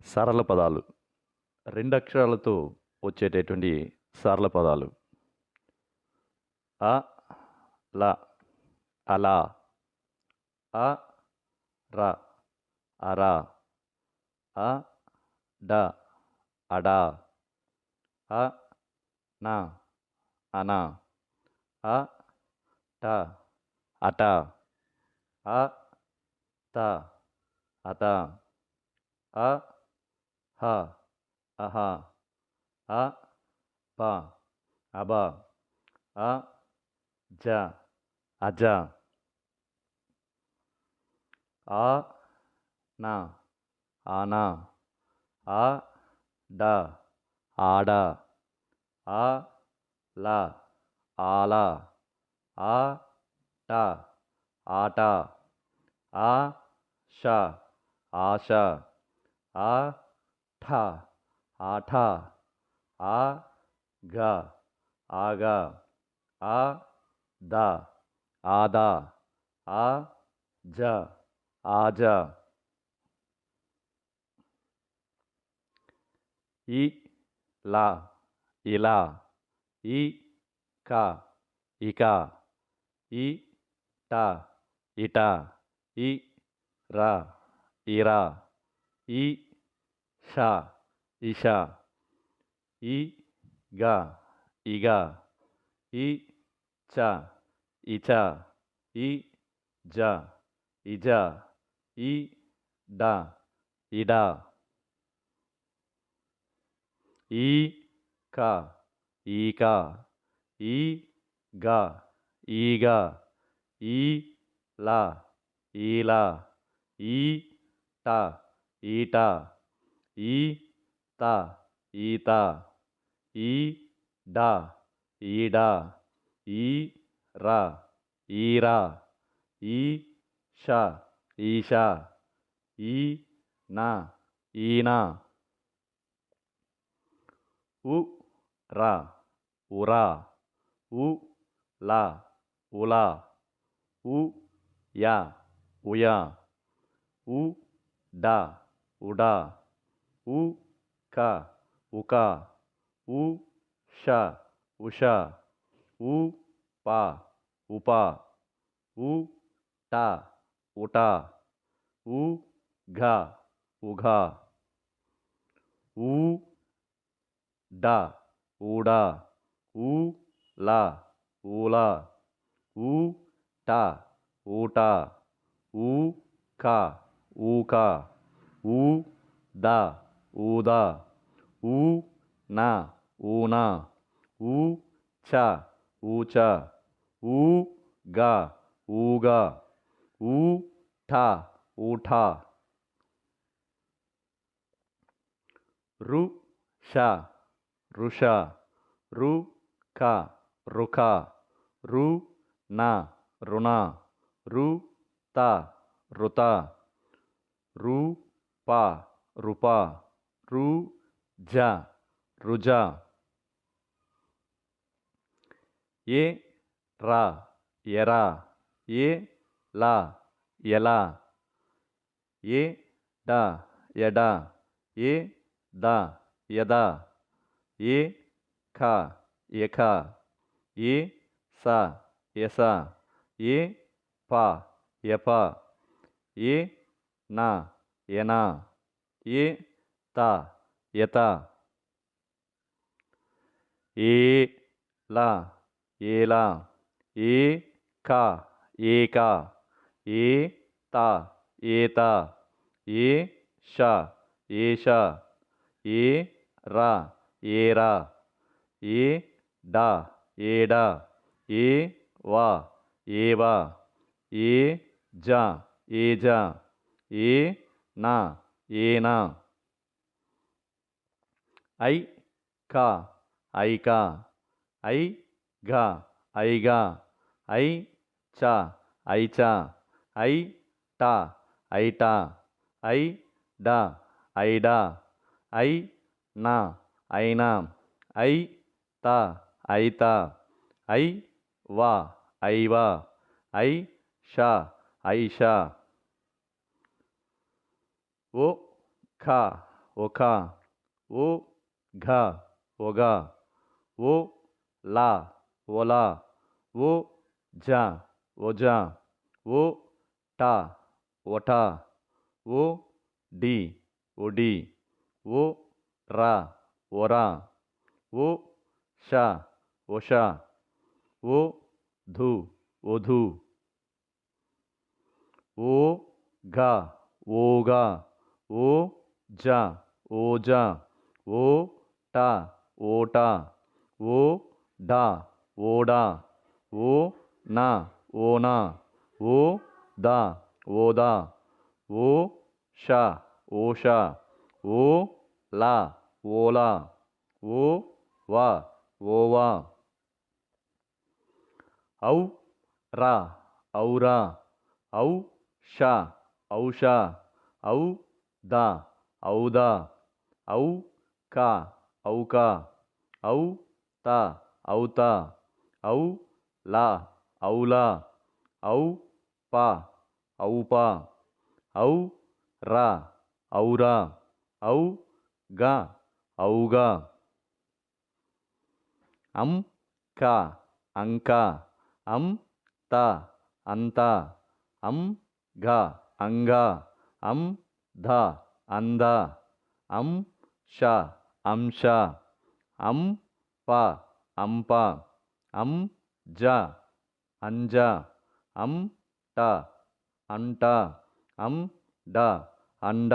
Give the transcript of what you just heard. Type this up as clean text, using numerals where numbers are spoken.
సరళ పదాలు. 2 అక్షరాలతో వచ్చేటటువంటి సరళ పదాలు. అ, ల, అలా. అ, ర, అర. అ, డ, అడా. అ, న, అన. అ, ట, అట. అ, త, అత. అ, హ, అహ. అ, ప, అబ. అ, జ, అజ. ఆ, నా, ఆనా. ఆ, డ, ఆడ. ఆ, ల, ఆల. ఆ, ట, ఆట. ఆ, ష, ఆశ. ఆ, ఠ, ఆఠ. ఆ, గ, ఆగ. ఆ, ద, ఆద. ఆ, జ, ఆజ. ఈ, లా, ఇలా. ఈ, క, ఇక. ఈ, ట, ఇట. ఈ, ర, ఇర. ఈ, ష, ఇష. ఈ, గ, ఇగ. ఈ, చ, ఇచ. ఈ, జ, ఇజ. ఈ, డ, ఇడ. ఈ, క, ఈక. ఈ, గ, ఈగ. ఈ, ల, ఈల. ఈ, ట, ఈట. ఈ, త, ఈత. ఈ, డ, ఈడ. ఈ, ర, ఈర. ఈ, ష, ఈశ. ఈ, న, ఈన. ఉ, ర, ఉర. ఉ, ల, ఉల. ఉ, య, ఉయ. ఉ, డ, ఉడ. ఉ, క, ఉక. ఉ, ష, ఉష. ఉ, ప, ఉప. ఉ, ట, ఉట. ఉ, ఘ, ఉఘ. ఉ, డ, ఊడ. ఉ, ల, ఊల. ఉ, ట, ఊట. ఉ, క, ఊక. ఉ, ద, ఊద. ఉ, న, ఊన. ఉ, చ, ఊచ. ఉ, గ, ఊగ. ఉ, ఠ, ఊఠ. రు, ష, రుష. రు, క, రుక. రు, న, రుణ. రు, త, రుత. రు, ప, రుప. రు, జ, రుజ. ఏ, ర, ఎర. ఏ, ల, ఎల. ఏ, డ, ఎడ. ఏ, ద, ఎద. ఏ, ఖ, ఎఖ. ఏ, స, ఎస. ఏ, ప, ఎప. ఏ, న, ఎన. ఏ, త, ఎత. ఏ, ల, ఏల. ఏ, క, ఏక. ఏ, త, ఏత. ఏ, ష, ఏష. ఏ, ర, ఏర. ఏ, డ, ఏడ. ఏ, వ, ఏవ. ఏ, జ, ఏజ. ఏ, న, ఏన. ఐ, క, ఐక. ఐ, ఘ, ఐగ. ఐ, చ, ఐచ. ఐ, ట, ఐట. ఐ, డ, ఐడ. ఐ, న, ఐన. ఐ, త, ఐత. ఐ, వ, ఐవ. ఐ, ష, ఐష. ఓ, ఖ, ఒక, ఓ ఘ ఒగ, ఓ లా ఒల, ఓ జ ఒజ, ఓ ట ఒట, ఓ డి ఒడి, ఓ ర ఒర, ఓ ష ఒష, ఓ ధు ఒధు, ఓ గ ఓగ, ఓ జ ఓజ, ఓ ట ఓట, ఓ డ ఓడ, ఓ న ఓన, ఓ ద ఓద, ఓ ష ఓష, ఓ ల ఓల, ఓ వ ఓవ, ఔ ర ఔర, ఔ ష ఔష, ఔ ద ఔద, ఔ క ఔక, ఔ త ఔత, ఔ ల ఔల, ఔ ప ఔప, ఔ ర ఔర, ఔ గ ఔగ, అం క అంక, అం త అంత, అం గ అంగ, అం ధ అంద, అం ష అంశ, అం ప అంప, అం జ అంజ, అం ట అంట, అం డ అండ.